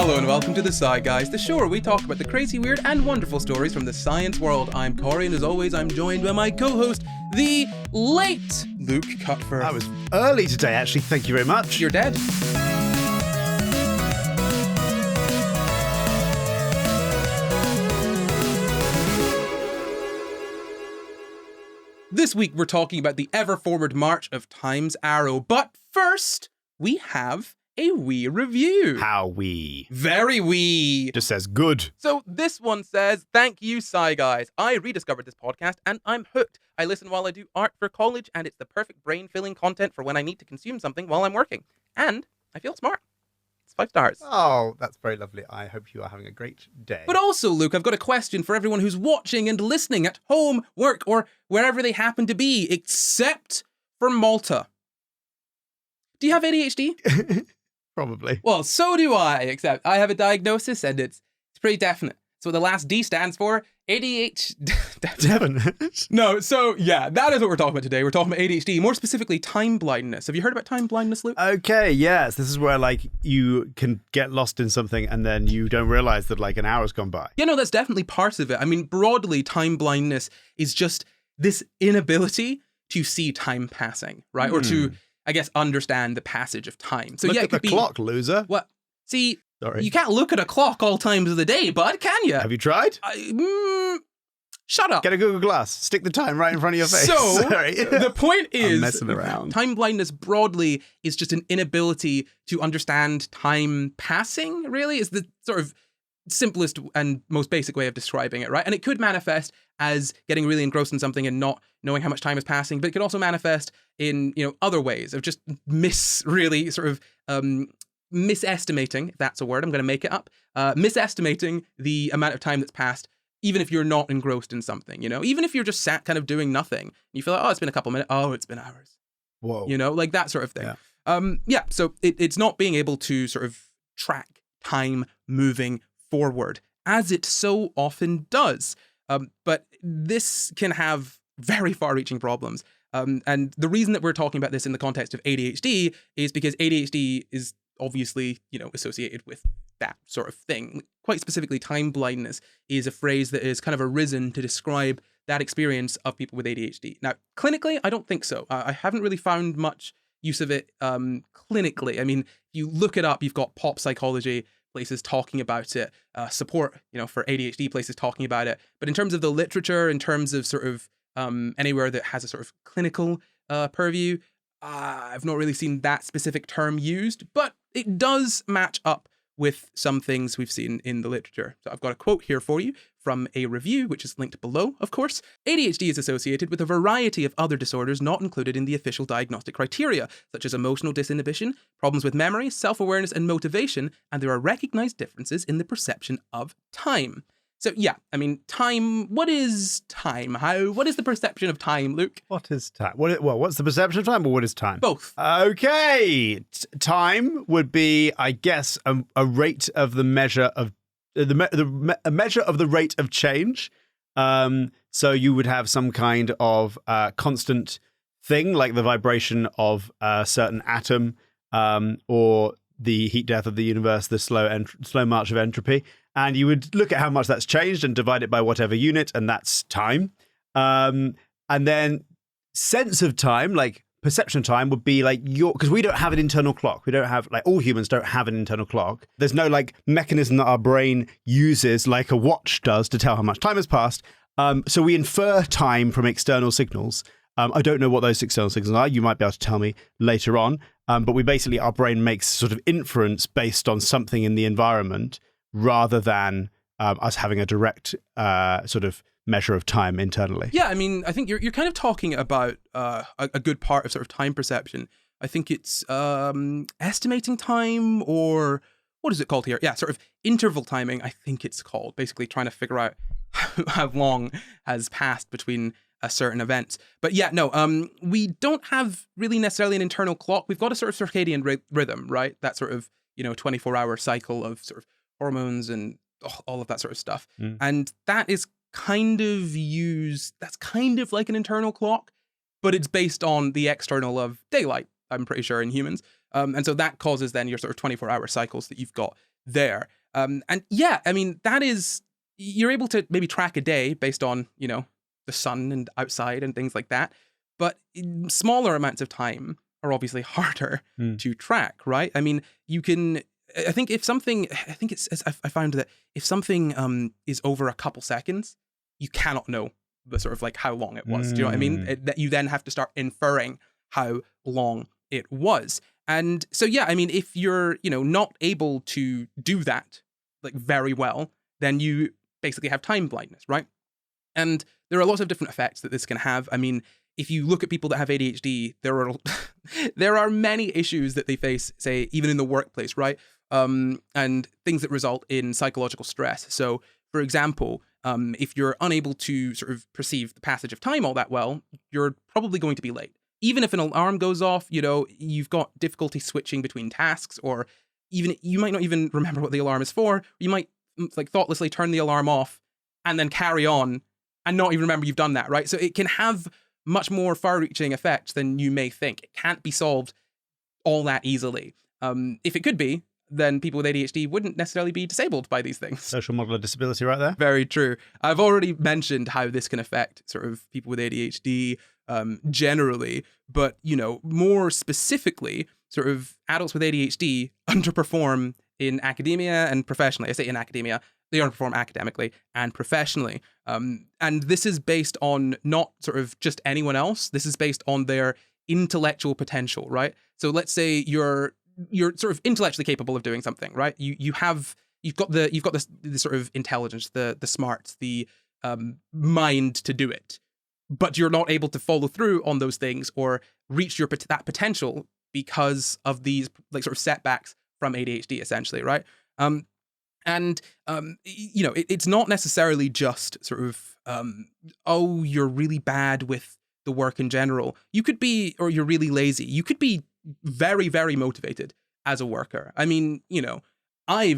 Hello and welcome to the SCI Guys, the show where we talk about the crazy, weird and wonderful stories from the science world. I'm Corey and as always I'm joined by my co-host, the late Luke Cutfer. I was early today actually, thank you very much. You're dead. This week we're talking about the ever-forward march of time's arrow, but first we have a wee review. How wee? Very wee. Just says good. So this one says, thank you, SCI Guys. I rediscovered this podcast and I'm hooked. I listen while I do art for college and it's the perfect brain-filling content for when I need to consume something while I'm working. And I feel smart. It's 5 stars. Oh, that's very lovely. I hope you are having a great day. But also, Luke, I've got a question for everyone who's watching and listening at home, work, or wherever they happen to be, except for Malta. Do you have ADHD? Probably. Well, so do I, except I have a diagnosis and it's pretty definite. So what the last D stands for, ADHD. Definite? No, so yeah, that is what we're talking about today. We're talking about ADHD, more specifically time blindness. Have you heard about time blindness, Luke? Okay, yes. This is where like you can get lost in something and then you don't realize that like an hour's gone by. Yeah, no, that's definitely part of it. I mean, broadly, time blindness is just this inability to see time passing, right? Or to, I guess, understand the passage of time. So Look yeah, at it could the be clock, loser. What? See, Sorry. you can't look at a clock all times of the day, bud, can you? Have you tried? Shut up. Get a Google Glass. Stick the time right in front of your face. So, Sorry. the point is, I'm messing around. Time blindness broadly is just an inability to understand time passing, really, is the sort of simplest and most basic way of describing it, right? And it could manifest as getting really engrossed in something and not knowing how much time is passing, but it could also manifest in, other ways of just misestimating, if that's a word, I'm going to make it up, misestimating the amount of time that's passed, even if you're not engrossed in something, even if you're just sat kind of doing nothing, and you feel like, oh, it's been a couple minutes, oh, it's been hours. Whoa. Like that sort of thing. Yeah. So it's not being able to sort of track time moving forward, as it so often does. But this can have very far-reaching problems. And the reason that we're talking about this in the context of ADHD is because ADHD is obviously, associated with that sort of thing. Quite specifically, time blindness is a phrase that is kind of arisen to describe that experience of people with ADHD. Now, clinically, I don't think so. I haven't really found much use of it clinically. I mean, if you look it up, you've got pop psychology places talking about it, support, for ADHD places talking about it. But in terms of the literature, in terms of sort of anywhere that has a sort of clinical purview, I've not really seen that specific term used, but it does match up with some things we've seen in the literature. So I've got a quote here for you from a review, which is linked below, of course. ADHD is associated with a variety of other disorders not included in the official diagnostic criteria, such as emotional disinhibition, problems with memory, self-awareness, and motivation, and there are recognized differences in the perception of time. So yeah, I mean, time, what is time? What is the perception of time, Luke? What is time? What's the perception of time, or what is time? Both. Okay. Time would be, I guess, a rate of the measure of a measure of the rate of change. So you would have some kind of constant thing, like the vibration of a certain atom, or the heat death of the universe, the slow march of entropy. And you would look at how much that's changed and divide it by whatever unit, and that's time. And then sense of time, like perception of time, would be like because we don't have an internal clock. We don't have, like, all humans don't have an internal clock. There's no like mechanism that our brain uses like a watch does to tell how much time has passed. So we infer time from external signals. I don't know what those external signals are. You might be able to tell me later on. But our brain makes sort of inference based on something in the environment, rather than us having a direct sort of measure of time internally. Yeah, I mean, I think you're kind of talking about a good part of sort of time perception. I think it's estimating time, or what is it called here? Yeah, sort of interval timing, I think it's called. Basically trying to figure out how long has passed between a certain event. But yeah, no, we don't have really necessarily an internal clock. We've got a sort of circadian rhythm, right? That sort of, 24-hour cycle of sort of hormones and all of that sort of stuff. And that is that's kind of like an internal clock, but it's based on the external of daylight, I'm pretty sure, in humans. And so that causes then your sort of 24-hour cycles that you've got there. And yeah, I mean, you're able to maybe track a day based on, the sun and outside and things like that. But smaller amounts of time are obviously harder to track, right? I mean, I found that if something is over a couple seconds, you cannot know the sort of like how long it was. Do you know what I mean? That you then have to start inferring how long it was. And so, yeah, I mean, if you're, not able to do that like very well, then you basically have time blindness, right? And there are lots of different effects that this can have. I mean, if you look at people that have ADHD, there are many issues that they face, say, even in the workplace, right? And things that result in psychological stress. So, for example, if you're unable to sort of perceive the passage of time all that well, you're probably going to be late. Even if an alarm goes off, you've got difficulty switching between tasks, or even you might not even remember what the alarm is for. You might like thoughtlessly turn the alarm off and then carry on and not even remember you've done that, right? So it can have much more far-reaching effects than you may think. It can't be solved all that easily. If it could be, then people with ADHD wouldn't necessarily be disabled by these things. Social model of disability right there. Very true. I've already mentioned how this can affect sort of people with ADHD generally, but, more specifically, sort of adults with ADHD underperform in academia and professionally. I say in academia, they underperform academically and professionally. And this is based on not sort of just anyone else. This is based on their intellectual potential, right? So let's say you're sort of intellectually capable of doing something, right? You've got the sort of intelligence, the smarts, the mind to do it, but you're not able to follow through on those things or reach that potential because of these like sort of setbacks from ADHD, essentially, right? It's not necessarily just sort of you're really bad with the work in general. You could be, or you're really lazy. You could be very, very motivated as a worker. I mean, I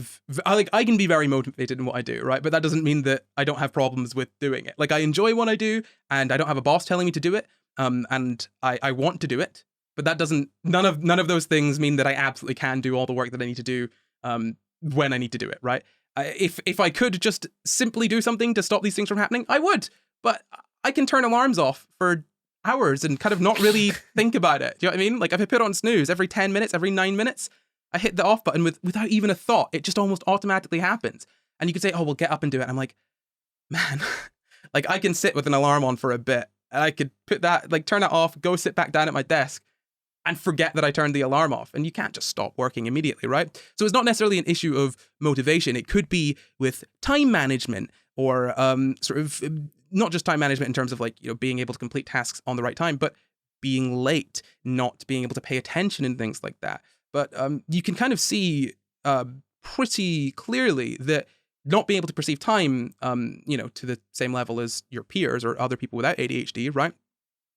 can be very motivated in what I do, right? But that doesn't mean that I don't have problems with doing it. Like, I enjoy what I do, and I don't have a boss telling me to do it. And I want to do it, but that doesn't. None of those things mean that I absolutely can do all the work that I need to do when I need to do it, right? If I could just simply do something to stop these things from happening, I would. But I can turn alarms off for hours and kind of not really think about it. Do you know what I mean? Like, if I put on snooze every 10 minutes, every 9 minutes, I hit the off button without even a thought. It just almost automatically happens. And you could say, oh, well, get up and do it. I'm like, man, like, I can sit with an alarm on for a bit, and I could put that, like, turn it off, go sit back down at my desk, and forget that I turned the alarm off. And you can't just stop working immediately, right? So it's not necessarily an issue of motivation. It could be with time management, or sort of not just time management in terms of like, being able to complete tasks on the right time, but being late, not being able to pay attention and things like that. But you can kind of see pretty clearly that not being able to perceive time, to the same level as your peers or other people without ADHD, right,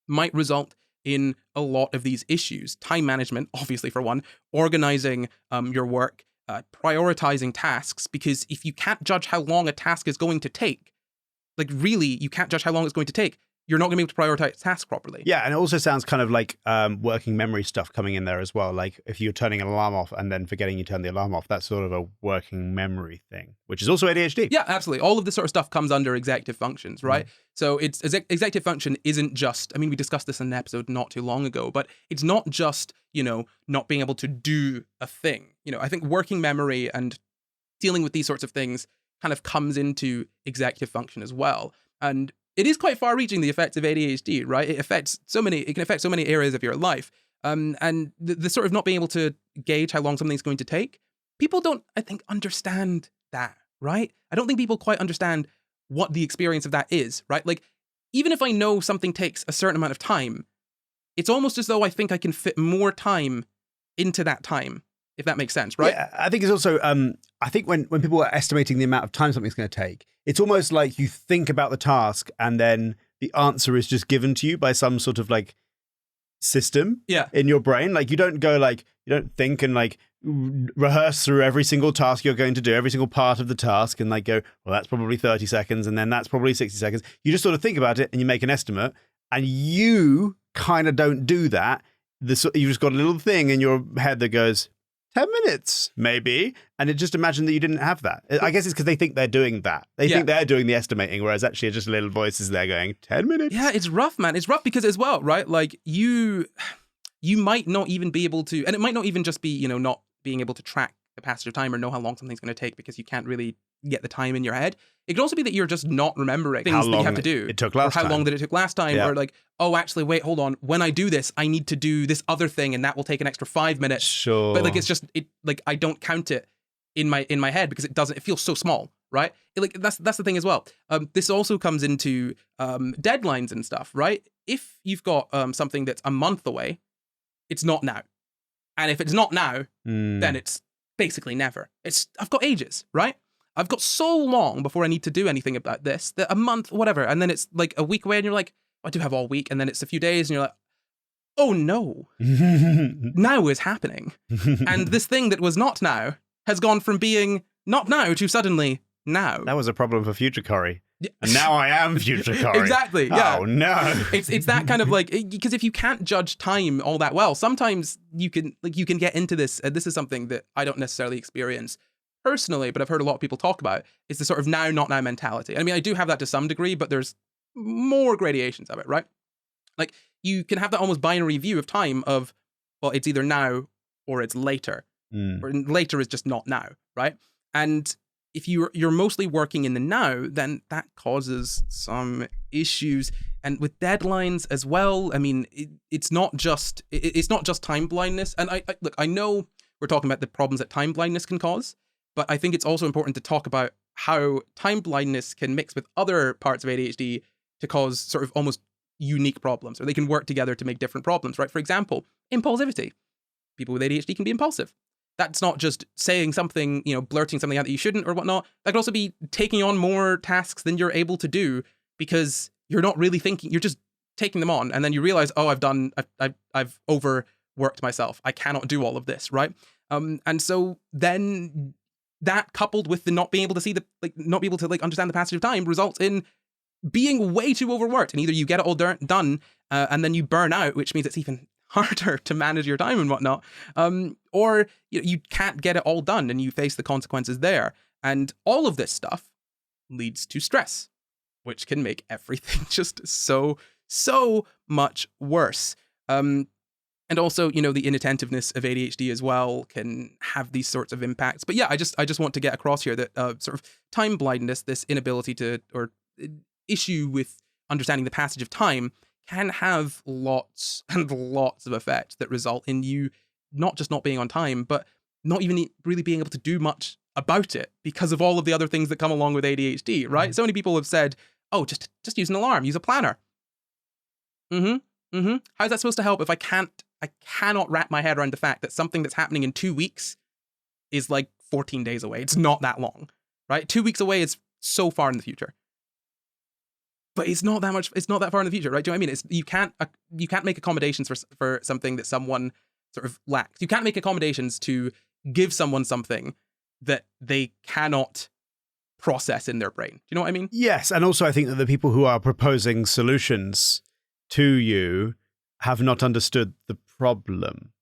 might result in a lot of these issues. Time management, obviously, for one, organizing your work, prioritizing tasks, because if you can't judge how long a task is going to take, like, really, you can't judge how long it's going to take, you're not going to be able to prioritize tasks properly. Yeah, and it also sounds kind of like working memory stuff coming in there as well. Like, if you're turning an alarm off and then forgetting you turned the alarm off, that's sort of a working memory thing, which is also ADHD. Yeah, absolutely. All of this sort of stuff comes under executive functions, right? So it's executive function isn't just, I mean, we discussed this in an episode not too long ago, but it's not just, not being able to do a thing. I think working memory and dealing with these sorts of things kind of comes into executive function as well. And it is quite far-reaching, the effects of ADHD, right? It can affect so many areas of your life. And the sort of not being able to gauge how long something's going to take, people don't, I think, understand that, right? I don't think people quite understand what the experience of that is, right? Like, even if I know something takes a certain amount of time, it's almost as though I think I can fit more time into that time, if that makes sense, right? Yeah, I think it's also, I think when people are estimating the amount of time something's going to take, it's almost like you think about the task and then the answer is just given to you by some sort of like system in your brain. Like, you don't go like, you don't think and like rehearse through every single task you're going to do, every single part of the task, and like go, well, that's probably 30 seconds and then that's probably 60 seconds. You just sort of think about it and you make an estimate, and you kind of don't do that. you've just got a little thing in your head that goes 10 minutes, maybe. And it just imagine that you didn't have that. I guess it's because they think they're doing that. They think they're doing the estimating, whereas actually just little voices there going 10 minutes. Yeah, it's rough, man. It's rough because as well, right? Like you might not even be able to, and it might not even just be, you know, not being able to track the passage of time or know how long something's going to take because you can't really get the time in your head. It could also be that you're just not remembering things that you have to do. It took last time. Or how time. long did it took last time? Or like, oh, actually, wait, hold on. When I do this, I need to do this other thing and that will take an extra 5 minutes. Sure. But like, it's just, like, I don't count it in my head because it feels so small, right? That's the thing as well. This also comes into deadlines and stuff, right? If you've got something that's a month away, it's not now. And if it's not now, then it's basically never. I've got ages, right? I've got so long before I need to do anything about this, that a month, whatever. And then it's like a week away and you're like, I do have all week. And then it's a few days and you're like, oh no, now is happening. And this thing that was not now has gone from being not now to suddenly now. That was a problem for future Corey. And now I am future Corey. Exactly. Yeah. Oh no. It's that kind of like, because if you can't judge time all that well, sometimes you can get into this. This is something that I don't necessarily experience personally, but I've heard a lot of people talk about, is the sort of now, not now mentality. I mean, I do have that to some degree, but there's more gradations of it, right? Like you can have that almost binary view of time of, well, it's either now or it's later. Or later is just not now, right? And if you're mostly working in the now, then that causes some issues. And with deadlines as well, I mean, it's not just time blindness. And I know we're talking about the problems that time blindness can cause, but I think it's also important to talk about how time blindness can mix with other parts of ADHD to cause sort of almost unique problems, or they can work together to make different problems, right? For example, impulsivity. People with ADHD can be impulsive. That's not just saying something, you know, blurting something out that you shouldn't or whatnot. That could also be taking on more tasks than you're able to do because you're not really thinking, you're just taking them on. And then you realize, oh, I've overworked myself. I cannot do all of this, right? And so then that coupled with the not being able to see not be able to understand the passage of time results in being way too overworked. And either you get it all done and then you burn out, which means it's even harder to manage your time and whatnot, or you can't get it all done and you face the consequences there. And all of this stuff leads to stress, which can make everything just so much worse. And also, you know, the inattentiveness of ADHD as well can have these sorts of impacts. But yeah, I just want to get across here that sort of time blindness, this inability to, or issue with understanding the passage of time, can have lots and lots of effects that result in you not just not being on time, but not even really being able to do much about it because of all of the other things that come along with ADHD, right? So many people have said, oh, just use an alarm, use a planner. How's that supposed to help if I cannot wrap my head around the fact that something that's happening in 2 weeks is like 14 days away. It's not that long, right? 2 weeks away is so far in the future. But it's not that far in the future, right? Do you know what I mean? You can't make accommodations for something that someone sort of lacks. You can't make accommodations to give someone something that they cannot process in their brain. Do you know what I mean? Yes, and also I think that the people who are proposing solutions to you have not understood the problem.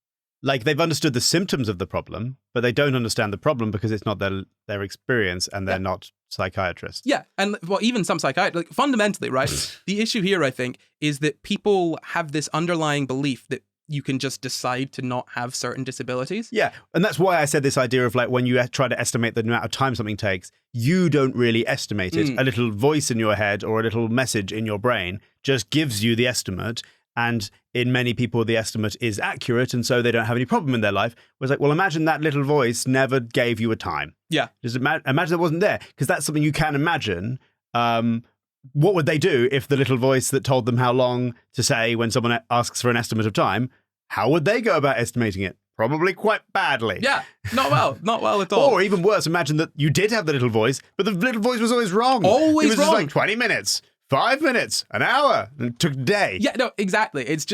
Like, they've understood the symptoms of the problem, but they don't understand the problem because it's not their experience and they're not psychiatrists. Yeah, and well, even some psychiatrists, like, fundamentally, right, the issue here, I think, is that people have this underlying belief that you can just decide to not have certain disabilities. Yeah, and that's why I said this idea of, like, when you try to estimate the amount of time something takes, you don't really estimate it. A little voice in your head or a little message in your brain just gives you the estimate. And in many people, the estimate is accurate, and so they don't have any problem in their life. Whereas, like, well, imagine that little voice never gave you a time. Yeah. Just imagine it wasn't there, because that's something you can imagine. What would they do if the little voice that told them how long to say when someone asks for an estimate of time, how would they go about estimating it? Probably quite badly. Yeah, not well at all. Or even worse, imagine that you did have the little voice, but the little voice was always wrong. Always it was wrong. Just like 20 minutes. 5 minutes, an hour, and it took a day. Yeah, no, exactly. It's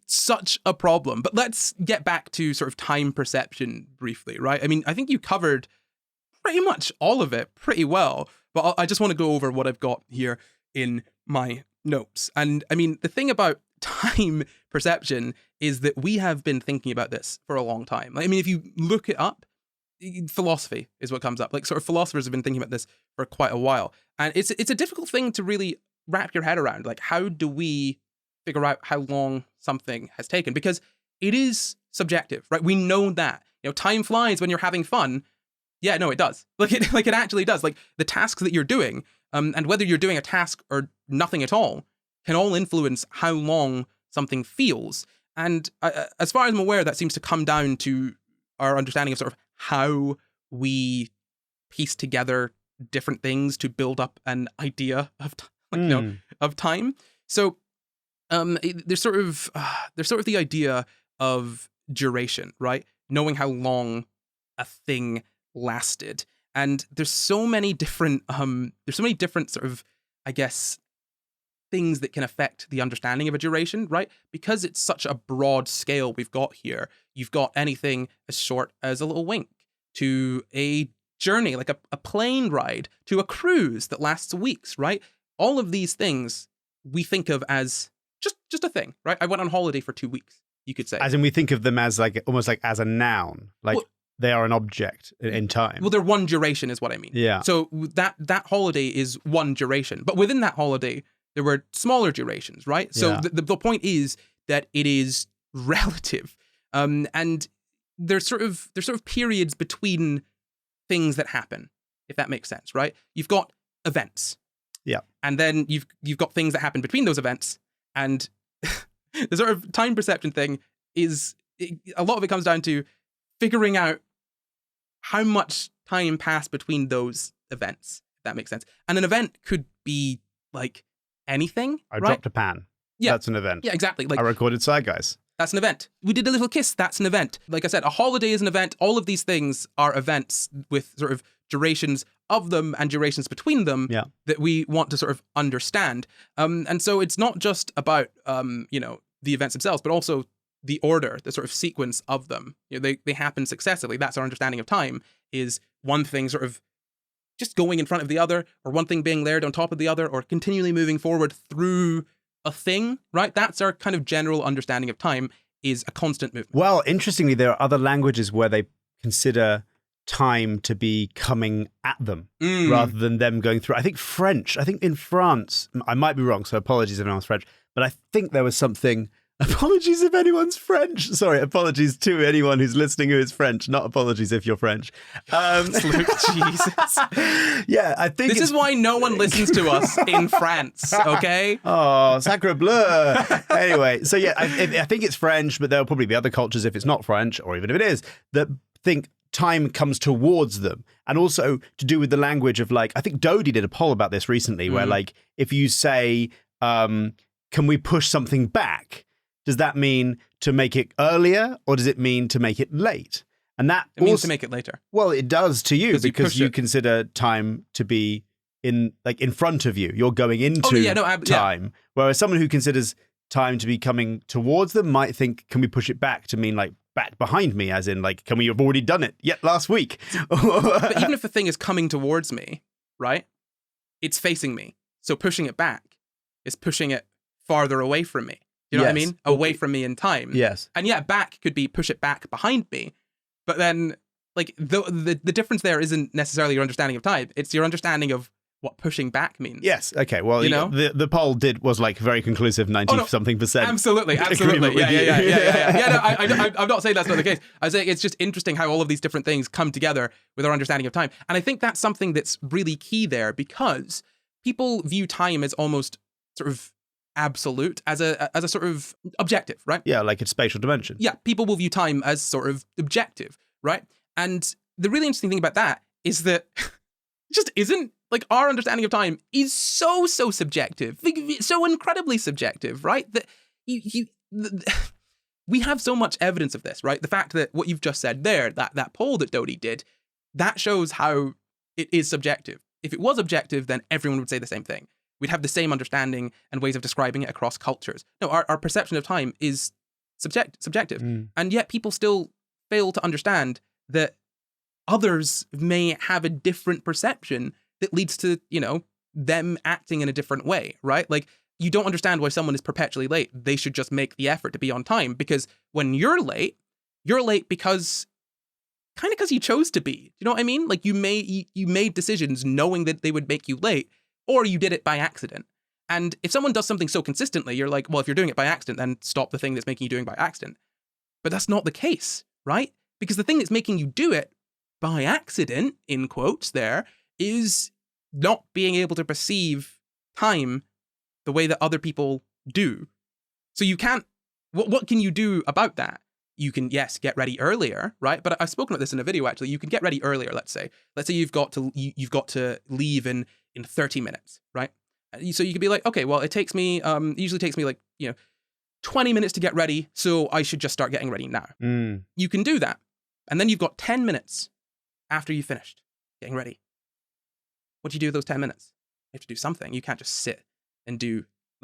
such a problem. But let's get back to sort of time perception briefly, right? I mean, I think you covered pretty much all of it pretty well, but I just want to go over what I've got here in my notes. And I mean, the thing about time perception is that we have been thinking about this for a long time. I mean, if you look it up, philosophy is what comes up. Like, sort of philosophers have been thinking about this for quite a while. And it's a difficult thing to really wrap your head around. Like, how do we figure out how long something has taken? Because it is subjective, right? We know that. You know, time flies when you're having fun. Yeah, no, it does. Like it actually does. Like, the tasks that you're doing, and whether you're doing a task or nothing at all, can all influence how long something feels. And as far as I'm aware, that seems to come down to our understanding of sort of how we piece together different things to build up an idea of of time. So there's sort of the idea of duration, right? Knowing how long a thing lasted. And there's so many different sort of, I guess, things that can affect the understanding of a duration, right? Because it's such a broad scale we've got here. You've got anything as short as a little wink, to a journey, like a plane ride, to a cruise that lasts weeks, right? All of these things we think of as just a thing, right? I went on holiday for 2 weeks, you could say. As in, we think of them as like almost like as a noun, like they are an object in time. Well, they're one duration is what I mean. Yeah. So that holiday is one duration, but within that holiday, there were smaller durations, right? So Yeah. the point is that it is relative, and there's sort of periods between things that happen, if that makes sense, right? You've got events, Yeah. and then you've got things that happen between those events, and the sort of time perception thing a lot of it comes down to figuring out how much time passed between those events, if that makes sense. And an event could be like anything. I right? dropped a pan. Yeah. That's an event. Yeah, exactly. Like, I recorded SCI GUYS. that's an event. We did a little kiss. That's an event. Like I said, a holiday is an event. All of these things are events with sort of durations of them and durations between them that we want to sort of understand. And so it's not just about, the events themselves, but also the order, the sort of sequence of them. You know, they happen successively. That's our understanding of time, is one thing sort of just going in front of the other, or one thing being layered on top of the other, or continually moving forward through a thing, right? That's our kind of general understanding of time, is a constant movement. Well, interestingly, there are other languages where they consider time to be coming at them rather than them going through. I think in France, I might be wrong, so apologies if anyone's French, but I think there was something. Apologies if anyone's French. Sorry, apologies to anyone who's listening who is French. Not apologies if you're French. Luke, Jesus. Yeah, I think this is why no one listens to us in France, okay? Oh, sacre bleu. Anyway, so yeah, I think it's French, but there'll probably be other cultures, if it's not French, or even if it is, that think time comes towards them. And also to do with the language of, like, I think Dodie did a poll about this recently, where, like, if you say, can we push something back? Does that mean to make it earlier, or does it mean to make it late? And that it means to make it later. Well, it does to you because you it. consider time to be in front of you. You're going into time. Whereas someone who considers time to be coming towards them might think, can we push it back to mean like back behind me, as in like, can we have already done it yet last week? But even if the thing is coming towards me, right? It's facing me. So pushing it back is pushing it farther away from me. You know what I mean? Away from me in time. Yes. And yeah, back could be push it back behind me. But then, like, the difference there isn't necessarily your understanding of time. It's your understanding of what pushing back means. Yes. Okay. Well, the poll was like very conclusive, 90-something%. Absolutely. Yeah. No, I'm not saying that's not the case. I say it's just interesting how all of these different things come together with our understanding of time. And I think that's something that's really key there, because people view time as almost sort of absolute, as a sort of objective, right? Yeah, like its spatial dimension. Yeah, people will view time as sort of objective, right? And the really interesting thing about that is that it just isn't. Like, our understanding of time is so subjective, so incredibly subjective, right? That we have so much evidence of this, right? The fact that what you've just said there, that poll that Dodie did, that shows how it is subjective. If it was objective, then everyone would say the same thing. We'd have the same understanding and ways of describing it across cultures. No, our perception of time is subjective. And yet people still fail to understand that others may have a different perception that leads to, them acting in a different way, right? Like, you don't understand why someone is perpetually late. They should just make the effort to be on time, because when you're late because you chose to be. You know what I mean? Like you made decisions knowing that they would make you late, or you did it by accident. And if someone does something so consistently, you're like, well, if you're doing it by accident, then stop the thing that's making you doing it by accident. But that's not the case, right? Because the thing that's making you do it by accident, in quotes there, is not being able to perceive time the way that other people do. So you can't, what can you do about that? You can, yes, get ready earlier, right? But I've spoken about this in a video, actually. You can get ready earlier, let's say. Let's say you've got to leave in 30 minutes, right? So you could be like, okay, well, it usually takes me like, 20 minutes to get ready, so I should just start getting ready now. You can do that. And then you've got 10 minutes after you finished getting ready. What do you do with those 10 minutes? You have to do something. You can't just sit and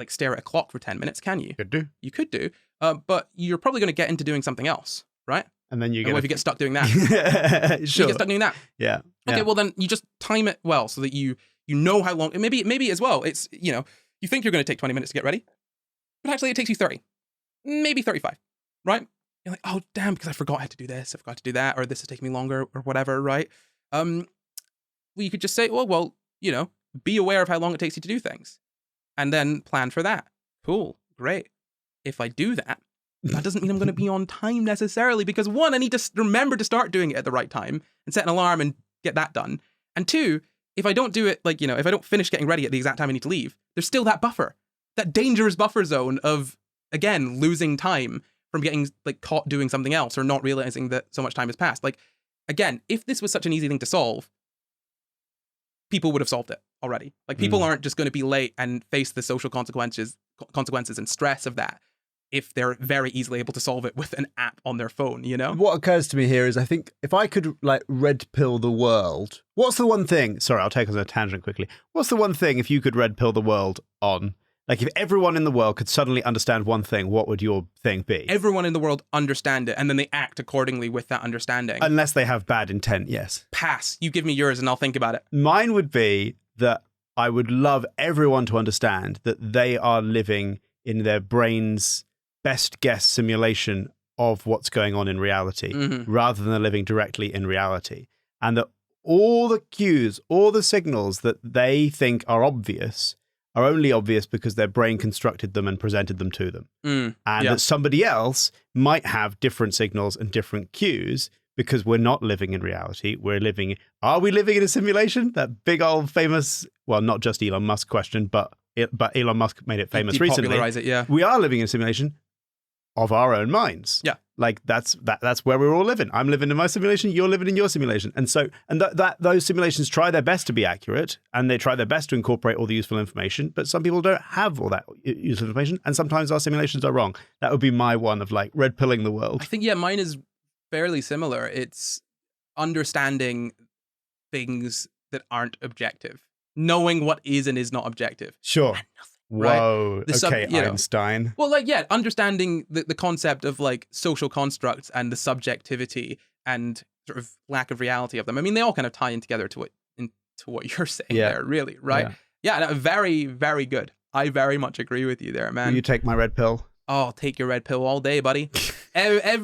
stare at a clock for 10 minutes, can you? Could do. You could do. But you're probably going to get into doing something else, right? And then what if you get stuck doing that? Sure. You get stuck doing that. Yeah. Okay, well then you just time it well so that you know how long. Maybe as well, it's, you think you're going to take 20 minutes to get ready, but actually it takes you 30, maybe 35, right? You're like, oh damn, because I forgot I had to do this, I forgot to do that, or this is taking me longer, or whatever, right? Well, you could just say, well, be aware of how long it takes you to do things, and then plan for that. Cool, great. If I do that, that doesn't mean I'm going to be on time necessarily, because one, I need to remember to start doing it at the right time and set an alarm and get that done. And two, if I don't do it, if I don't finish getting ready at the exact time I need to leave, there's still that buffer, that dangerous buffer zone of, again, losing time from getting caught doing something else or not realizing that so much time has passed. Again, if this was such an easy thing to solve, people would have solved it already. People aren't just going to be late and face the social consequences and stress of that if they're very easily able to solve it with an app on their phone, What occurs to me here is, I think if I could red pill the world, what's the one thing, sorry, I'll take us on a tangent quickly. What's the one thing if you could red pill the world on? If everyone in the world could suddenly understand one thing, what would your thing be? Everyone in the world understand it, and then they act accordingly with that understanding. Unless they have bad intent, yes. Pass. You give me yours and I'll think about it. Mine would be that I would love everyone to understand that they are living in their brain's best guess simulation of what's going on in reality, rather than living directly in reality. And that all the cues, all the signals that they think are obvious are only obvious because their brain constructed them and presented them to them. And that somebody else might have different signals and different cues, because we're not living in reality. Are we living in a simulation? That big old famous, well, not just Elon Musk question, but Elon Musk made it famous recently. Popularize it, yeah. We are living in a simulation of our own minds. Yeah. That's where we're all living. I'm living in my simulation, you're living in your simulation. And so, those simulations try their best to be accurate, and they try their best to incorporate all the useful information, but some people don't have all that useful information, and sometimes our simulations are wrong. That would be my one of red pilling the world. I think, mine is fairly similar. It's understanding things that aren't objective. Knowing what is and is not objective. Sure. Whoa, right? Einstein. Well, understanding the concept of social constructs and the subjectivity and sort of lack of reality of them. I mean, they all kind of tie in together to what you're saying there, really, right? Yeah, very, very good. I very much agree with you there, man. Will you take my red pill? Oh, I'll take your red pill all day, buddy.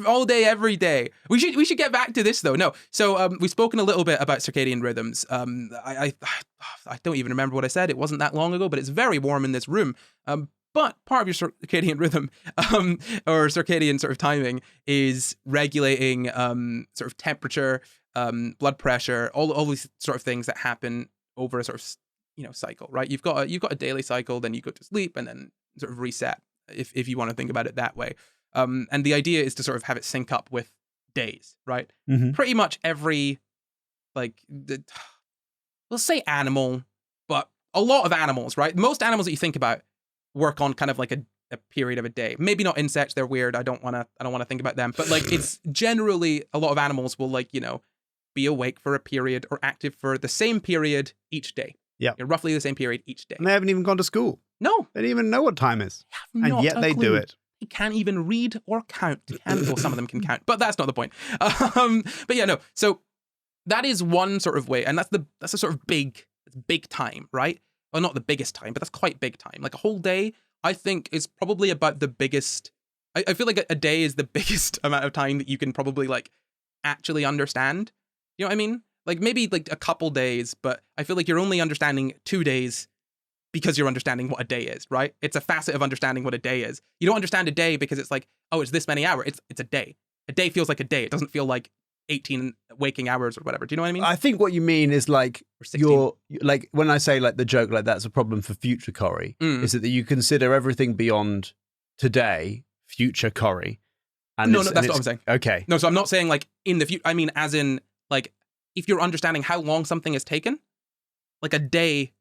All day, every day. We should get back to this though. No, so we've spoken a little bit about circadian rhythms. I don't even remember what I said. It wasn't that long ago, but it's very warm in this room. But part of your circadian rhythm, or circadian sort of timing, is regulating sort of temperature, blood pressure, all these sort of things that happen over a sort of cycle, right? You've got a daily cycle, then you go to sleep, and then sort of reset. If you want to think about it that way. And the idea is to sort of have it sync up with days, right? Pretty much every, we'll say animal, but a lot of animals, right? Most animals that you think about work on kind of a period of a day. Maybe not insects, they're weird. I don't want to think about them. But it's generally, a lot of animals will be awake for a period or active for the same period each day. Yeah. Roughly the same period each day. And they haven't even gone to school. No. They don't even know what time is. And yet they do it. He can't even read or count. Well, some of them can count, but that's not the point. But yeah, no. So that is one sort of way, and that's a sort of big time, right? well, not the biggest time, but that's quite big time. Like a whole day, I think is probably about the biggest. I feel like a day is the biggest amount of time that you can probably like actually understand. You know what I mean? Like maybe like a couple days, but I feel like you're only understanding 2 days because you're understanding what a day is, right? It's a facet of understanding what a day is. You don't understand a day because it's like, oh, it's this many hours. It's a day. A day feels like a day. It doesn't feel like 18 waking hours or whatever. Do you know what I mean? I think what you mean is like Or 16. you're like when I say like the joke like that's a problem for future Corey, is it that you consider everything beyond today future Corey? And No, that's not what I'm saying. Okay. No, so I'm not saying like in the future. I mean, as in like if you're understanding how long something has taken, like a day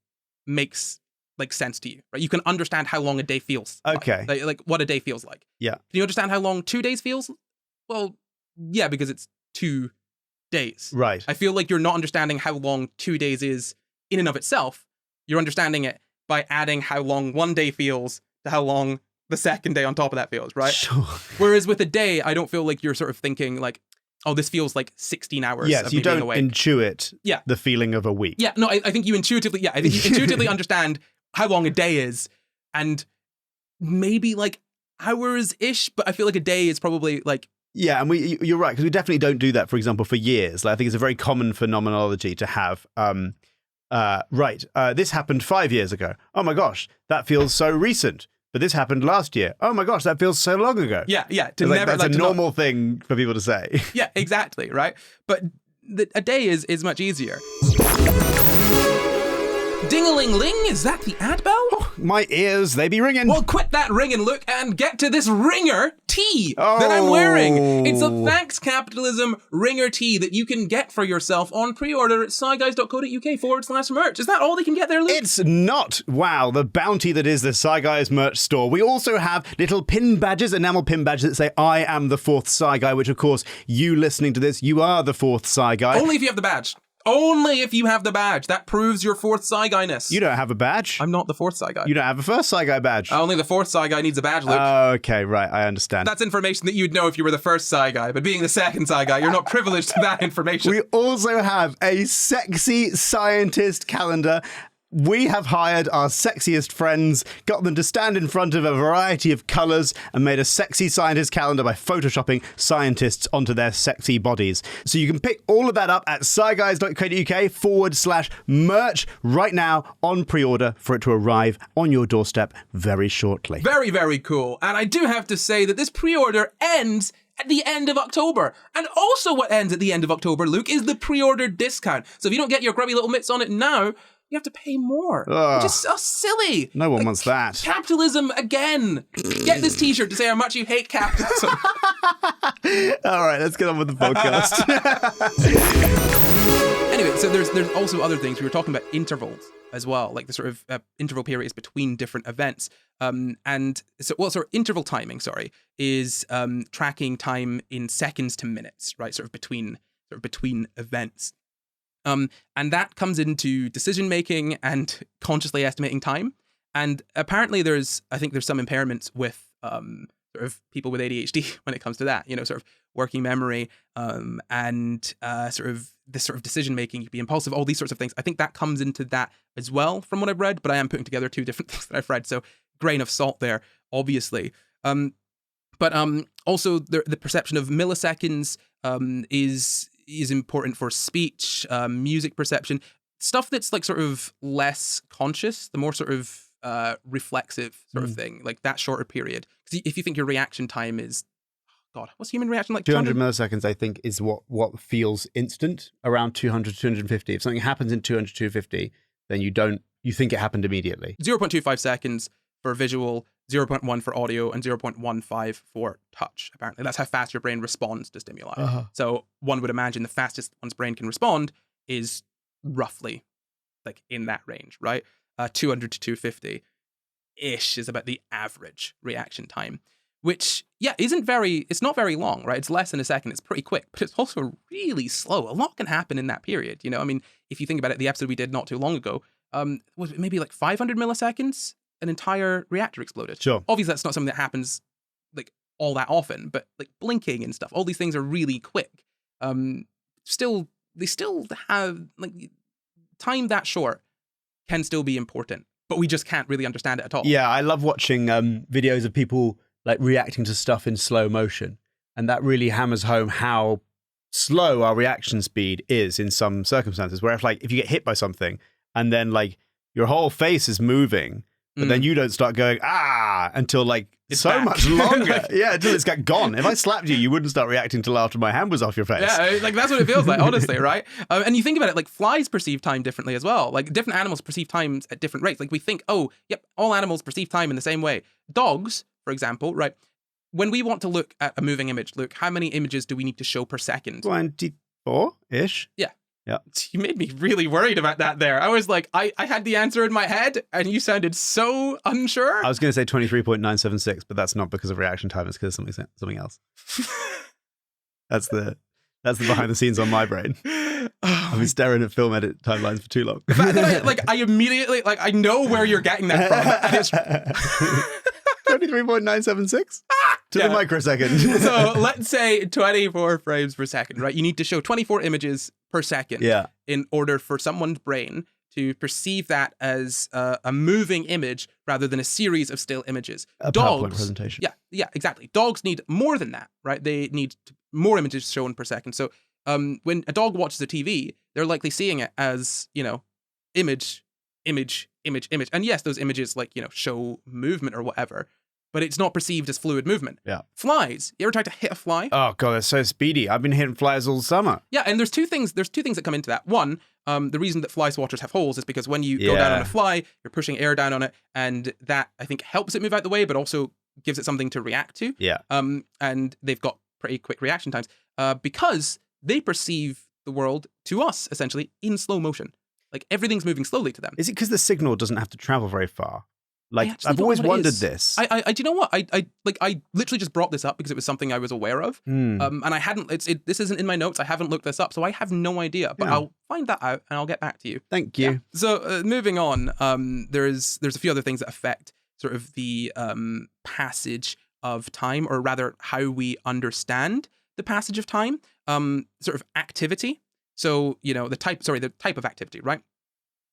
makes like sense to you, right? You can understand how long a day feels. Okay. Like what a day feels like. Yeah. Can you understand how long 2 days feels? Well, yeah, because it's 2 days. Right. I feel like you're not understanding how long 2 days is in and of itself. You're understanding it by adding how long 1 day feels to how long the second day on top of that feels, right? Sure. Whereas with a day, I don't feel like you're sort of thinking like, oh, this feels like 16 hours Yes, of you me being don't awake. intuit Yeah. the feeling of a week. Yeah, no, I think you intuitively, understand how long a day is and maybe like hours-ish, but I feel like a day is probably like, Yeah, and you're right, because we definitely don't do that, for example, for years. Like, I think it's a very common phenomenology to have, this happened 5 years ago. Oh my gosh, that feels so recent. But this happened last year. Oh my gosh, that feels so long ago. yeah, That's a normal thing for people to say. Yeah, exactly, right? But a day is much easier. Ding-a-ling-ling, is that the ad bell? My ears, they be ringing. Well, quit that ringing, look, and get to this ringer tee that I'm wearing. It's a Thanks Capitalism ringer tee that you can get for yourself on pre-order at sciGuys.co.uk/merch. Is that all they can get there, Luke? It's not. Wow, the bounty that is the Sci Guys merch store. We also have little pin badges, enamel pin badges that say, I am the fourth Sci Guy, which, of course, you listening to this, you are the fourth Sci Guy. Only if you have the badge. Only if you have the badge. That proves your fourth Sci Guy-ness. You don't have a badge. I'm not the fourth Sci Guy. You don't have a first Sci Guy badge. Only the fourth Sci Guy needs a badge, Luke. Okay, right, I understand. That's information that you'd know if you were the first Sci Guy, but being the second Sci Guy, you're not privileged to that information. We also have a sexy scientist calendar. We have hired our sexiest friends, got them to stand in front of a variety of colours, and made a sexy scientist calendar by photoshopping scientists onto their sexy bodies. So you can pick all of that up at sciGuys.co.uk/merch right now on pre-order for it to arrive on your doorstep very shortly. Very, very cool. And I do have to say that this pre-order ends at the end of October. And also what ends at the end of October, Luke, is the pre-order discount. So if you don't get your grubby little mitts on it now, you have to pay more. Ugh. Which is so silly. No one wants that. Capitalism again. Get this t-shirt to say how much you hate capitalism. All right, let's get on with the podcast. Anyway, so there's also other things. We were talking about intervals as well, like the sort of interval periods between different events. And so, interval timing, is tracking time in seconds to minutes, right? Sort of between events. And that comes into decision making and consciously estimating time. And apparently there's some impairments with sort of people with ADHD when it comes to that, sort of working memory and sort of this sort of decision making, you can be impulsive, all these sorts of things. I think that comes into that as well from what I've read, but I am putting together two different things that I've read. So grain of salt there, obviously. But also the perception of milliseconds is important for speech, music perception, stuff that's like sort of less conscious, the more sort of reflexive sort of thing, like that shorter period. Because if you think your reaction time is, God, what's human reaction like? 200 milliseconds, I think, is what feels instant, around 200 to 250. If something happens in 200 to 250, then you think it happened immediately. 0.25 seconds for visual, 0.1 for audio, and 0.15 for touch, apparently. That's how fast your brain responds to stimuli. Uh-huh. So one would imagine the fastest one's brain can respond is roughly like in that range, right? 200 to 250-ish is about the average reaction time, which, yeah, it's not very long, right? It's less than a second. It's pretty quick, but it's also really slow. A lot can happen in that period, I mean, if you think about it, the episode we did not too long ago, was it maybe like 500 milliseconds? An entire reactor exploded. Sure. Obviously, that's not something that happens like all that often, but like blinking and stuff, all these things are really quick. They still have like time that short can still be important, but we just can't really understand it at all. Yeah, I love watching videos of people like reacting to stuff in slow motion. And that really hammers home how slow our reaction speed is in some circumstances, where if you get hit by something and then like your whole face is moving, but then you don't start going, until like It's so back. much longer. Yeah, until it's got gone. If I slapped you, you wouldn't start reacting till after my hand was off your face. Yeah, like that's what it feels like, honestly, right? And you think about it, like flies perceive time differently as well. Like different animals perceive times at different rates. Like we think, oh, yep, all animals perceive time in the same way. Dogs, for example, right? When we want to look at a moving image, Luke, how many images do we need to show per second? 24-ish. Yeah. Yeah. You made me really worried about that there. I was like, I had the answer in my head and you sounded so unsure. I was going to say 23.976, but that's not because of reaction time. It's because of something else. That's the behind the scenes on my brain. I've been staring at film edit timelines for too long. The fact that I immediately, I know where you're getting that from. And it's 23.976 to the microsecond. So let's say 24 frames per second, right? You need to show 24 images per second in order for someone's brain to perceive that as a moving image rather than a series of still images. A PowerPoint presentation. Yeah, exactly. Dogs need more than that, right? They need more images shown per second. So when a dog watches a TV, they're likely seeing it as, image. And yes, those images show movement or whatever, but it's not perceived as fluid movement. Yeah. Flies. You ever tried to hit a fly? Oh god, they're so speedy. I've been hitting flies all summer. Yeah, and there's two things that come into that. One, the reason that fly swatchers have holes is because when you go down on a fly, you're pushing air down on it, and that I think helps it move out the way, but also gives it something to react to. Yeah. And they've got pretty quick reaction times because they perceive the world to us essentially in slow motion. Like everything's moving slowly to them. Is it because the signal doesn't have to travel very far? Like I've don't always know what it wondered is. this. Do you know what? I literally just brought this up because it was something I was aware of. And I hadn't. This isn't in my notes. I haven't looked this up, so I have no idea. But I'll find that out and I'll get back to you. Thank you. Yeah. So moving on. There's a few other things that affect sort of the passage of time, or rather how we understand the passage of time. Sort of activity. So the type of activity, right?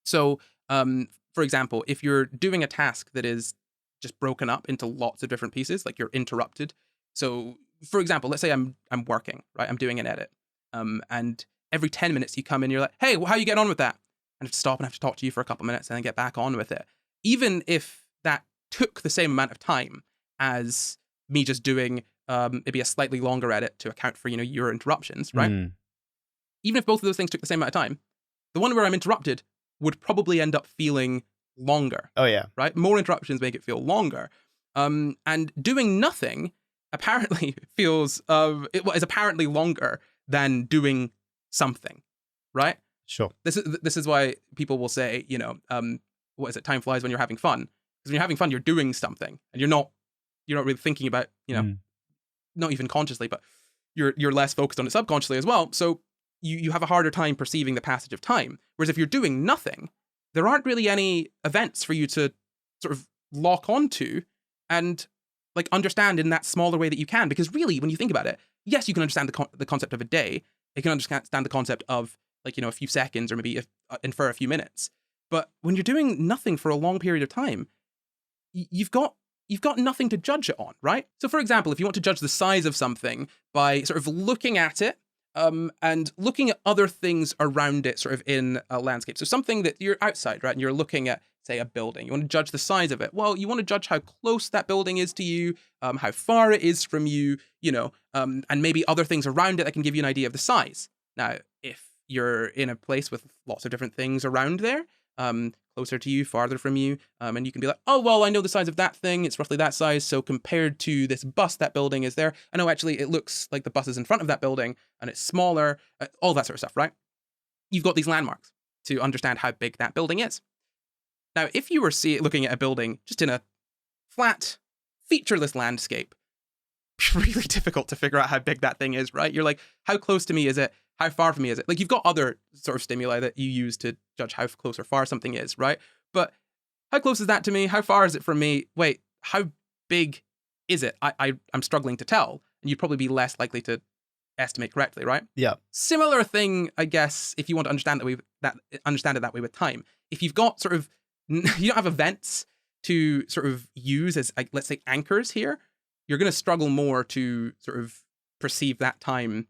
So for example, if you're doing a task that is just broken up into lots of different pieces, like you're interrupted. So, for example, let's say I'm working, right? I'm doing an edit. And every 10 minutes you come in, you're like, hey, how are you getting on with that? And I have to stop and I have to talk to you for a couple minutes and then get back on with it. Even if that took the same amount of time as me just doing maybe a slightly longer edit to account for, your interruptions, right? Even if both of those things took the same amount of time, the one where I'm interrupted would probably end up feeling longer. Oh, yeah. Right? More interruptions make it feel longer. And doing nothing apparently feels, is apparently longer than doing something, right? Sure. This is why people will say, what is it? Time flies when you're having fun. Because when you're having fun, you're doing something and you're not really thinking about, not even consciously, but you're less focused on it subconsciously as well. So you have a harder time perceiving the passage of time. Whereas if you're doing nothing, there aren't really any events for you to sort of lock onto and understand in that smaller way that you can. Because really, when you think about it, yes, you can understand the concept of a day. You can understand the concept of a few seconds or maybe infer a few minutes. But when you're doing nothing for a long period of time, you've got nothing to judge it on, right? So for example, if you want to judge the size of something by sort of looking at it, and looking at other things around it sort of in a landscape. So something that you're outside, right? And you're looking at, say, a building. You want to judge the size of it. Well, you want to judge how close that building is to you, how far it is from you, and maybe other things around it that can give you an idea of the size. Now, if you're in a place with lots of different things around there, closer to you, farther from you, and you can be like, oh, well, I know the size of that thing. It's roughly that size. So compared to this bus, that building is there. I know actually it looks like the bus is in front of that building and it's smaller, all that sort of stuff, right? You've got these landmarks to understand how big that building is. Now, if you were looking at a building just in a flat, featureless landscape, really difficult to figure out how big that thing is, right? You're like, how close to me is it? How far from me is it? Like, you've got other sort of stimuli that you use to judge how close or far something is, right? But how close is that to me? How far is it from me? Wait, how big is it? I'm struggling to tell. And you'd probably be less likely to estimate correctly, right? Yeah. Similar thing, I guess, if you want to understand it that way with time. if you've got sort of, you don't have events to sort of use as, like, let's say, anchors here, you're going to struggle more to sort of perceive that time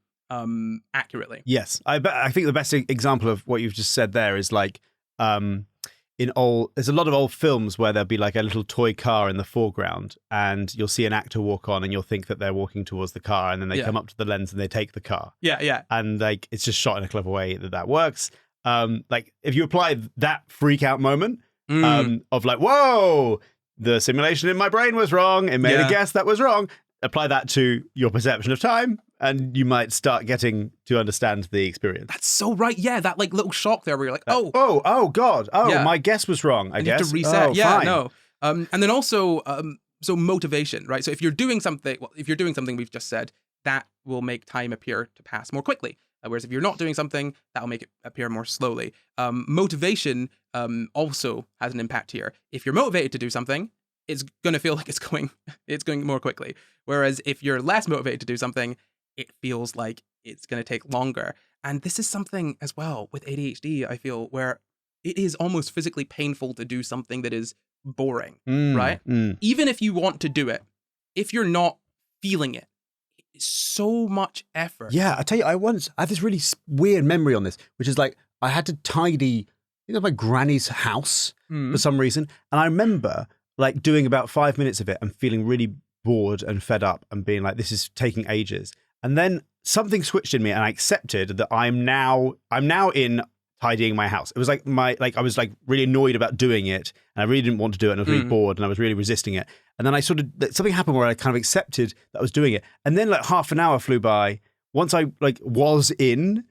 accurately. Yes, I think the best example of what you've just said there is like there's a lot of old films where there'll be like a little toy car in the foreground, and you'll see an actor walk on, and you'll think that they're walking towards the car, and then they come up to the lens and they take the car. Yeah. And like it's just shot in a clever way that works. Like if you apply that freak out moment of like, whoa, the simulation in my brain was wrong, it made a guess that was wrong. Apply that to your perception of time, and you might start getting to understand the experience. That's so right. Yeah, that like little shock there where you're like, oh God, my guess was wrong. I guess you have to reset. Fine. No. And then also, so motivation, right? So if you're doing something, we've just said, that will make time appear to pass more quickly. Whereas if you're not doing something, that will make it appear more slowly. Motivation also has an impact here. If you're motivated to do something, it's going to feel like it's going more quickly. Whereas if you're less motivated to do something, it feels like it's going to take longer. And this is something as well with ADHD, I feel, where it is almost physically painful to do something that is boring, right? Even if you want to do it, if you're not feeling it, it's so much effort. Yeah, I tell you, I have this really weird memory on this, which is like I had to tidy, my granny's house for some reason. And I remember like doing about 5 minutes of it and feeling really bored and fed up and being like, this is taking ages. And then something switched in me and I accepted that I'm now in tidying my house. It was like I was like really annoyed about doing it, and I really didn't want to do it, and I was really bored, and I was really resisting it. And then something happened where I kind of accepted that I was doing it. And then like half an hour flew by once I like was in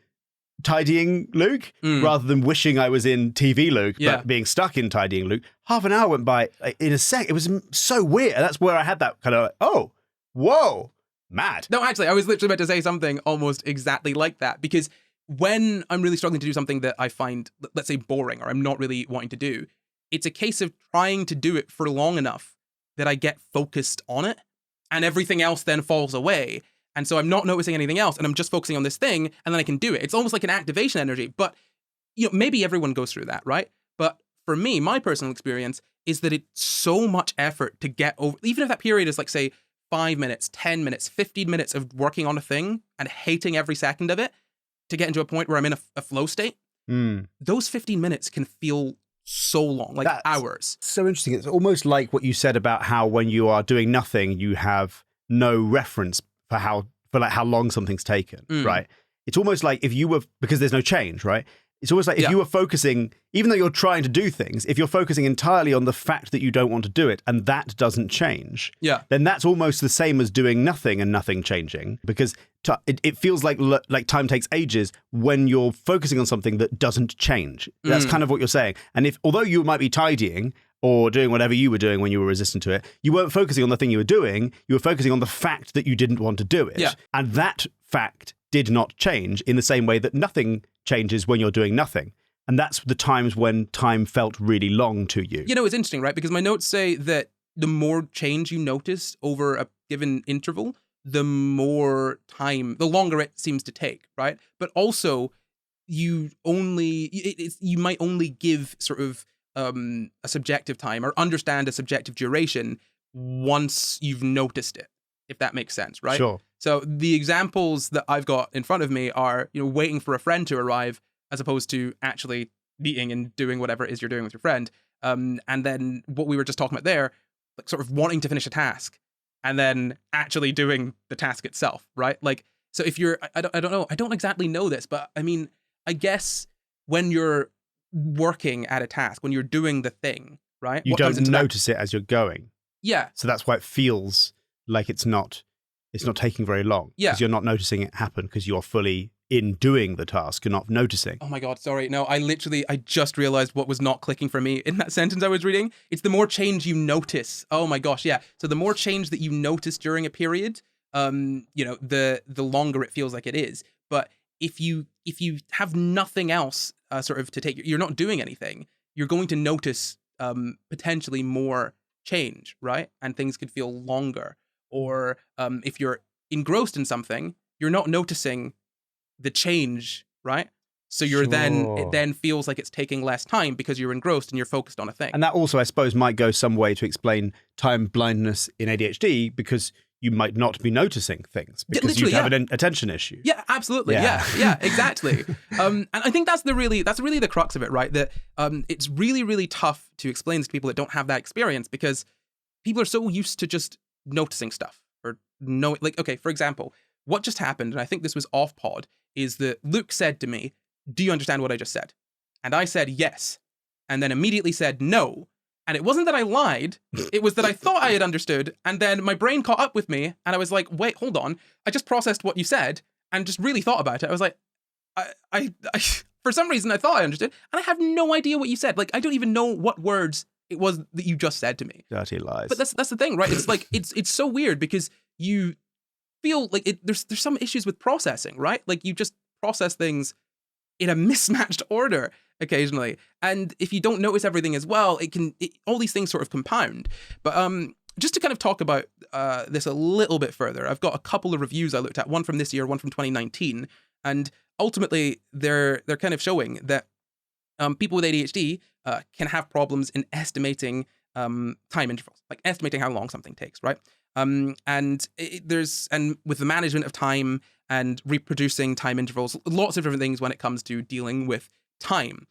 tidying Luke rather than wishing I was in TV Luke, but being stuck in tidying Luke. Half an hour went by in a sec. It was so weird. And that's where I had that kind of like, oh, whoa, mad. No, actually, I was literally about to say something almost exactly like that, because when I'm really struggling to do something that I find, let's say, boring, or I'm not really wanting to do, it's a case of trying to do it for long enough that I get focused on it, and everything else then falls away. And so I'm not noticing anything else, and I'm just focusing on this thing, and then I can do it. It's almost like an activation energy. But maybe everyone goes through that, right? But for me, my personal experience is that it's so much effort to get over, even if that period is like, say, 5 minutes, 10 minutes, 15 minutes of working on a thing and hating every second of it, to get into a point where I'm in a flow state. Those 15 minutes can feel so long, like hours. So interesting. It's almost like what you said about how when you are doing nothing, you have no reference for how long something's taken, right? It's almost like if you were, because there's no change, right? It's almost like if you were focusing, even though you're trying to do things, if you're focusing entirely on the fact that you don't want to do it and that doesn't change, then that's almost the same as doing nothing and nothing changing, because it feels like time takes ages when you're focusing on something that doesn't change. That's kind of what you're saying. And although you might be tidying or doing whatever you were doing when you were resistant to it, you weren't focusing on the thing you were doing. You were focusing on the fact that you didn't want to do it. And that fact did not change in the same way that nothing changes when you're doing nothing. And that's the times when time felt really long to you. It's interesting, right? Because my notes say that the more change you notice over a given interval, the longer it seems to take, right? But also, you might only give sort of a subjective time or understand a subjective duration once you've noticed it, if that makes sense, right? Sure. So the examples that I've got in front of me are, waiting for a friend to arrive as opposed to actually meeting and doing whatever it is you're doing with your friend. And then what we were just talking about there, like sort of wanting to finish a task and then actually doing the task itself, right? Like, so if you're, I don't know, I don't exactly know this, but I mean, I guess when you're working at a task, when you're doing the thing, right? You don't notice it as you're going. Yeah. So that's why it feels like it's not taking very long. Yeah. Because you're not noticing it happen because you're fully in doing the task. You're not noticing. Oh my God, sorry. No, I just realized what was not clicking for me in that sentence I was reading. It's the more change you notice. Oh my gosh, yeah. So the more change that you notice during a period, the longer it feels like it is. But if you have nothing else sort of to take, you're not doing anything, you're going to notice potentially more change, right? And things could feel longer. Or if you're engrossed in something, you're not noticing the change, right? So it Sure. then feels like it's taking less time because you're engrossed and you're focused on a thing. And that also, I suppose, might go some way to explain time blindness in ADHD, because you might not be noticing things because you have an attention issue. Yeah, absolutely. Yeah, exactly. And I think that's really the crux of it, right? That it's really, really tough to explain this to people that don't have that experience, because people are so used to just noticing stuff or knowing. Like, okay, for example, what just happened, and I think this was off pod, is that Luke said to me, "Do you understand what I just said?" And I said yes, and then immediately said no. And it wasn't that I lied, it was that I thought I had understood, and then my brain caught up with me, and I was like, wait, hold on, I just processed what you said, and just really thought about it. I was like, I for some reason I thought I understood, and I have no idea what you said. Like, I don't even know what words it was that you just said to me. Dirty lies. But that's the thing, right? It's like, it's so weird, because you feel like there's some issues with processing, right? Like, you just process things in a mismatched order occasionally, and if you don't notice everything as well, all these things sort of compound. But just to kind of talk about this a little bit further, I've got a couple of reviews I looked at, one from this year, one from 2019, and ultimately they're kind of showing that people with ADHD can have problems in estimating time intervals, like estimating how long something takes, right? And with the management of time and reproducing time intervals, lots of different things when it comes to dealing with time.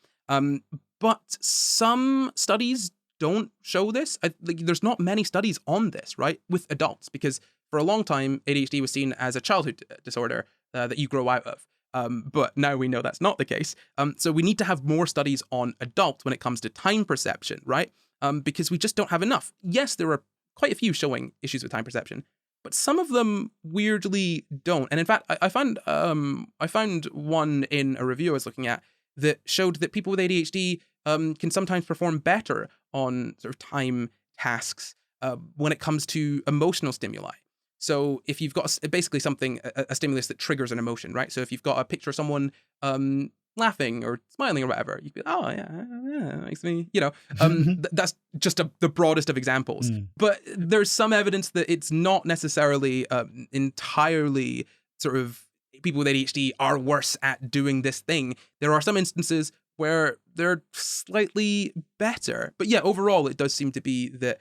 But some studies don't show this. There's not many studies on this, right, with adults, because for a long time, ADHD was seen as a childhood disorder that you grow out of. But now we know that's not the case. So we need to have more studies on adults when it comes to time perception, right? Because we just don't have enough. Yes, there are quite a few showing issues with time perception, but some of them weirdly don't. And in fact, I found one in a review I was looking at that showed that people with ADHD can sometimes perform better on sort of time tasks when it comes to emotional stimuli. So if you've got basically a stimulus that triggers an emotion, right? So if you've got a picture of someone laughing or smiling or whatever, you could be, oh yeah, that makes me, that's just the broadest of examples. But there's some evidence that it's not necessarily entirely sort of people with ADHD are worse at doing this thing. There are some instances where they're slightly better. But yeah, overall, it does seem to be that,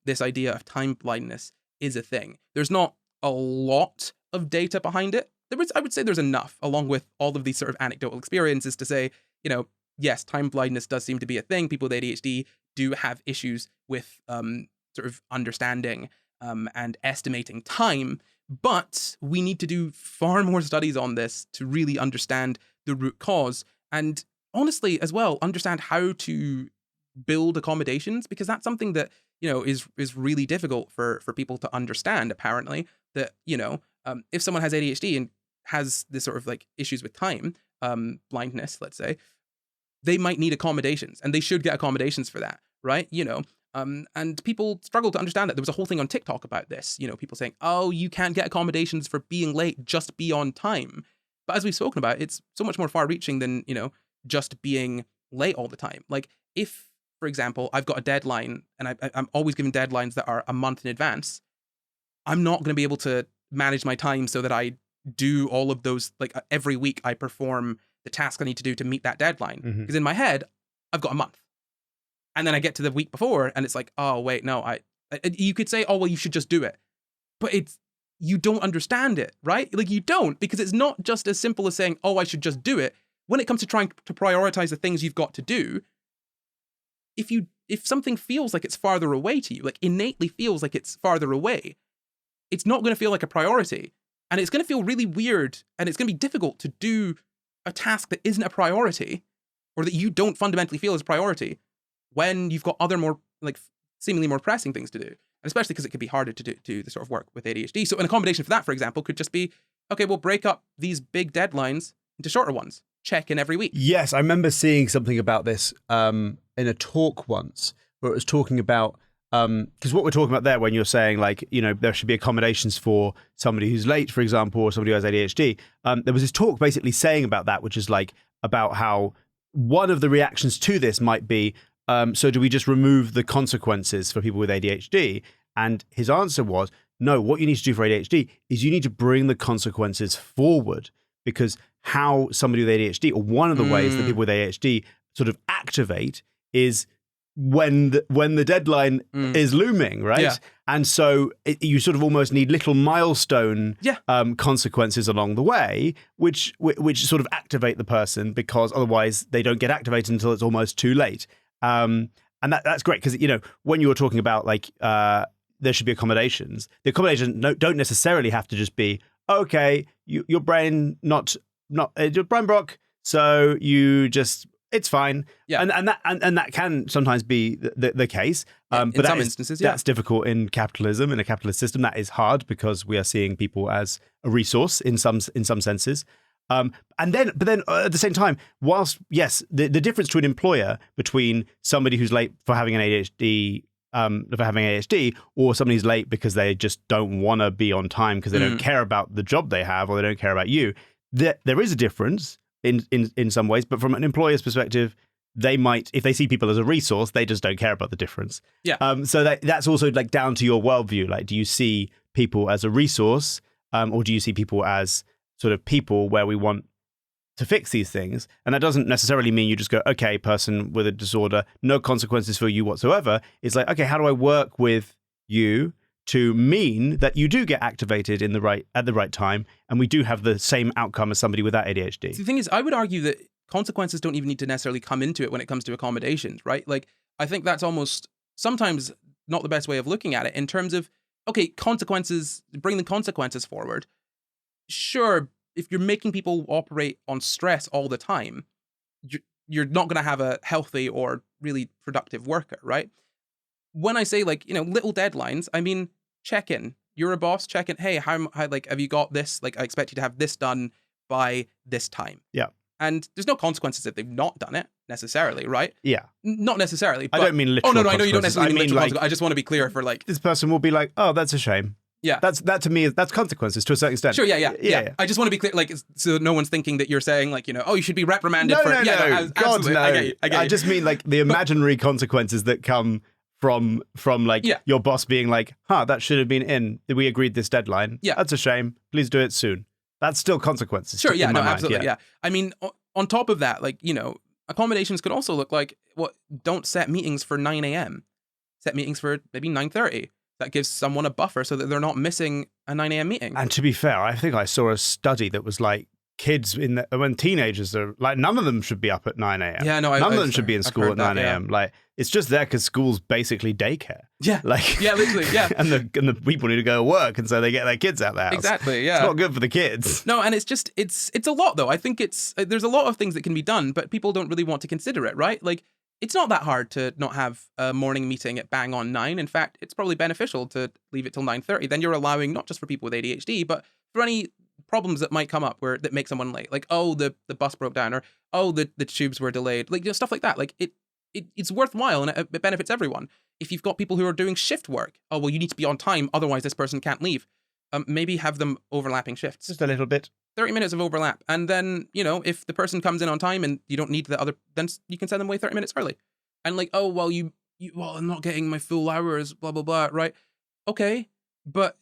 this idea of time blindness is a thing. There's not a lot of data behind it. I would say there's enough, along with all of these sort of anecdotal experiences, to say, yes, time blindness does seem to be a thing. People with ADHD do have issues with sort of understanding and estimating time, but we need to do far more studies on this to really understand the root cause, and honestly, as well, understand how to build accommodations, because that's something that is really difficult for people to understand. Apparently, that if someone has ADHD and has this sort of like issues with time blindness, let's say, they might need accommodations, and they should get accommodations for that, right? And people struggle to understand that. There was a whole thing on TikTok about this, people saying, oh, you can't get accommodations for being late, just be on time. But as we've spoken about, it's so much more far reaching than just being late all the time. Like, if, for example, I've got a deadline and I'm always given deadlines that are a month in advance, I'm not going to be able to manage my time so that I do all of those, like every week I perform the task I need to do to meet that deadline. Because in my head, I've got a month. And then I get to the week before and it's like, oh, wait, no, you could say, oh, well, you should just do it. But you don't understand it, right? Like, you don't, because it's not just as simple as saying, oh, I should just do it. When it comes to trying to prioritize the things you've got to do, if something feels like it's farther away to you, like innately feels like it's farther away, it's not going to feel like a priority. And it's going to feel really weird, and it's going to be difficult to do a task that isn't a priority, or that you don't fundamentally feel as a priority, when you've got other more, like, seemingly more pressing things to do. And especially because it could be harder to do the sort of work with ADHD. So an accommodation for that, for example, could just be, okay, we'll break up these big deadlines into shorter ones. Check in every week. Yes, I remember seeing something about this in a talk once, where it was talking about, because what we're talking about there, when you're saying, like, there should be accommodations for somebody who's late, for example, or somebody who has ADHD, there was this talk basically saying about that, which is like about how one of the reactions to this might be, so do we just remove the consequences for people with ADHD? And his answer was, no, what you need to do for ADHD is you need to bring the consequences forward, because how somebody with ADHD, or one of the ways that people with ADHD sort of activate, is when the deadline is looming, right? Yeah. And so you sort of almost need little milestone Yeah. consequences along the way, which sort of activate the person, because otherwise they don't get activated until it's almost too late. And that's great, because, you know, when you were talking about like there should be accommodations, the accommodations don't necessarily have to just be, okay, your brain your brain broke, so you just, it's fine. Yeah. And that can sometimes be the case. In but some instances, yeah. That's difficult in capitalism, in a capitalist system. That is hard, because we are seeing people as a resource in some senses. But then at the same time, whilst, yes, the difference to an employer between somebody who's late for having an ADHD, or somebody who's late because they just don't want to be on time because they don't care about the job they have, or they don't care about you, there is a difference in some ways. But from an employer's perspective, they might, if they see people as a resource, they just don't care about the difference. Yeah. So that's also like down to your worldview. Like, do you see people as a resource, or do you see people as sort of people where we want to fix these things? And that doesn't necessarily mean you just go, okay, person with a disorder, no consequences for you whatsoever. It's like, okay, how do I work with you to mean that you do get activated at the right time, and we do have the same outcome as somebody without ADHD? The thing is, I would argue that consequences don't even need to necessarily come into it when it comes to accommodations, right? Like, I think that's almost sometimes not the best way of looking at it, in terms of, okay, consequences, bring the consequences forward. Sure, if you're making people operate on stress all the time, you're not going to have a healthy or really productive worker, right? When I say, like, you know, little deadlines, I mean, check in. You're a boss, check in. Hey, how like, have you got this? Like, I expect you to have this done by this time. Yeah. And there's no consequences if they've not done it necessarily, right? Yeah. Not necessarily. But, I don't mean literal. Oh, no, I know you don't consequences. necessarily mean literal like, consequences. I just want to be clear for, like, this person will be like, oh, that's a shame. Yeah. That to me, that's consequences to a certain extent. Sure, yeah. I just want to be clear, like, so no one's thinking that you're saying, like, you know, oh, you should be reprimanded for... No. God, absolutely. no. I get you. I just mean, like, the imaginary consequences that come from like your boss being like, that should have been in. We agreed this deadline. Yeah. That's a shame. Please do it soon. That's still consequences. Sure, yeah, in no, my mind, absolutely, yeah. I mean, on top of that, like, you know, accommodations could also look like, don't set meetings for 9 a.m. Set meetings for maybe 9:30. That gives someone a buffer so that they're not missing a 9 a.m. meeting. And to be fair, I think I saw a study that was like, kids when teenagers are like, none of them should be up at 9 a.m. Yeah, no, none of them should be in school at 9 a.m. Yeah. Like, it's just there because school's basically daycare. Yeah, like, yeah, literally, yeah. and the people need to go to work, and so they get their kids out of the house. Exactly, yeah. It's not good for the kids. No, and it's just it's a lot though. I think there's a lot of things that can be done, but people don't really want to consider it, right? Like, it's not that hard to not have a morning meeting at bang on 9. In fact, it's probably beneficial to leave it till 9:30. Then you're allowing not just for people with ADHD, but for any problems that might come up that make someone late. Like, oh, the bus broke down, or oh, the tubes were delayed. Like, you know, stuff like that. Like, it's worthwhile, and it benefits everyone. If you've got people who are doing shift work, oh, well, you need to be on time, otherwise this person can't leave. Maybe have them overlapping shifts. Just a little bit. 30 minutes of overlap. And then, you know, if the person comes in on time and you don't need the other, then you can send them away 30 minutes early. And like, oh, well, well, I'm not getting my full hours, blah, blah, blah, right? Okay, but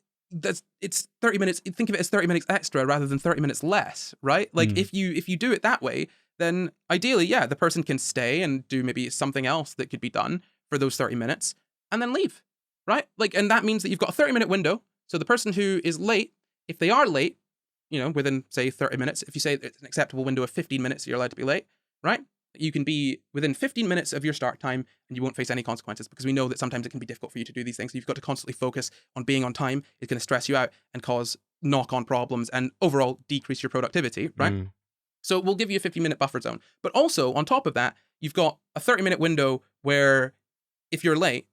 it's 30 minutes. Think of it as 30 minutes extra rather than 30 minutes less, right? Like, if you do it that way, then ideally, yeah, the person can stay and do maybe something else that could be done for those 30 minutes and then leave, right? Like, and that means that you've got a 30-minute window. So the person who is late, if they are late, you know, within, say, 30 minutes, if you say it's an acceptable window of 15 minutes, you're allowed to be late, right? You can be within 15 minutes of your start time and you won't face any consequences, because we know that sometimes it can be difficult for you to do these things. So you've got to constantly focus on being on time. It's going to stress you out and cause knock-on problems and overall decrease your productivity, right? So we'll give you a 15-minute buffer zone. But also, on top of that, you've got a 30-minute window where if you're late,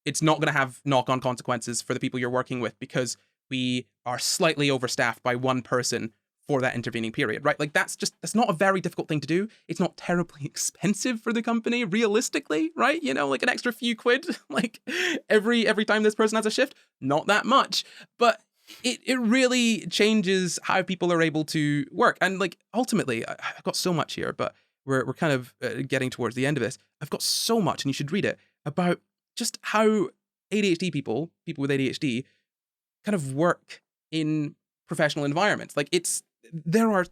it's not going to have knock-on consequences for the people you're working with, because we are slightly overstaffed by one person for that intervening period, right? Like, that's not a very difficult thing to do. It's not terribly expensive for the company, realistically, right? You know, like an extra few quid, like every time this person has a shift, not that much, but it really changes how people are able to work. And like, ultimately, I've got so much here, but we're kind of getting towards the end of this. I've got so much, and you should read it, about just how ADHD people with ADHD kind of work in professional environments. Like, there are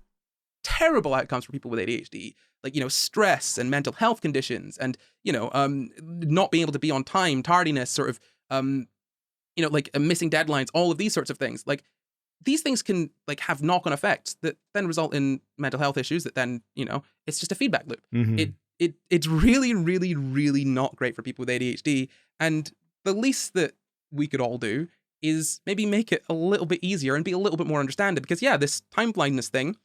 terrible outcomes for people with ADHD, like, stress and mental health conditions and, not being able to be on time, tardiness, sort of, missing deadlines, all of these sorts of things. Like, these things can have knock-on effects that then result in mental health issues that then, it's just a feedback loop. It's really, really, really not great for people with ADHD. And the least that we could all do is maybe make it a little bit easier and be a little bit more understanding. Because this time blindness thing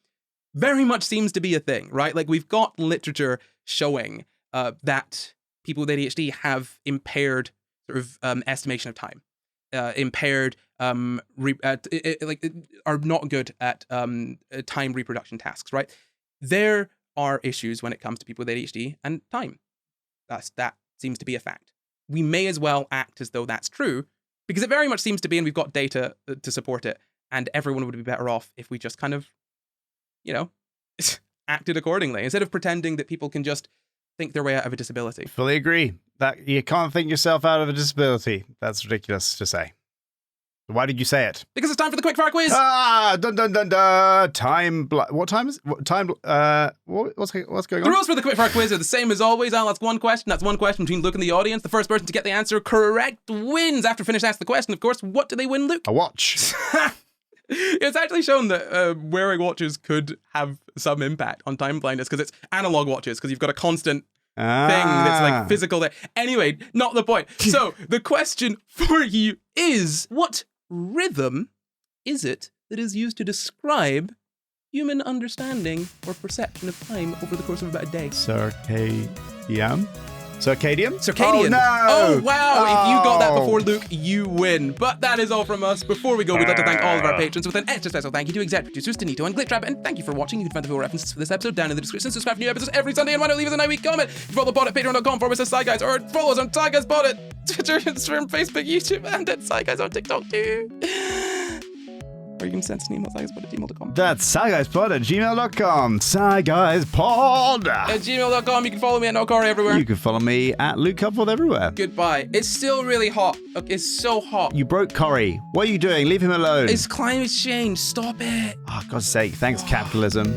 very much seems to be a thing, right? Like, we've got literature showing that people with ADHD have impaired sort of estimation of time, impaired, are not good at time reproduction tasks, right? There are issues when it comes to people with ADHD and time. That seems to be a fact. We may as well act as though that's true, because it very much seems to be, and we've got data to support it, and everyone would be better off if we just kind of, acted accordingly, instead of pretending that people can just think their way out of a disability. Fully agree. That you can't think yourself out of a disability. That's ridiculous to say. Why did you say it? Because it's time for the quickfire quiz. Dun dun dun dun. What time is it? What time? What's going on? The rules for the quickfire quiz are the same as always. I'll ask one question. That's one question between Luke and the audience. The first person to get the answer correct wins. After finish asking the question, of course, what do they win, Luke? A watch. It's actually shown that wearing watches could have some impact on time blindness, because it's analog watches, because you've got a constant thing that's physical there. Anyway, not the point. So the question for you is, what rhythm is it that is used to describe human understanding or perception of time over the course of about a day? Circadian? Circadian. Oh, no. Oh, wow. If you got that before Luke, you win. But that is all from us. Before we go, we'd like to thank all of our patrons with an extra special thank you to exec producers Danito and Glitch Rabbit. And thank you for watching. You can find the full references for this episode down in the description. Subscribe for new episodes every Sunday, and why not leave us a 9-week comment? Follow the pod at patreon.com/SCI GUYS, or follow us on SCI GUYS Pod at Twitter, Instagram, Facebook, YouTube, and at SCI GUYS on TikTok too. Or you can send us an email, sciguyspod@gmail.com. That's sciguyspod@gmail.com. Sciguyspod At gmail.com. You can follow me at NoCori everywhere. You can follow me at Luke Cupforth everywhere. Goodbye. It's still really hot. Okay, it's so hot. You broke Corey. What are you doing? Leave him alone. It's climate change. Stop it. Oh, God's sake. Thanks, capitalism.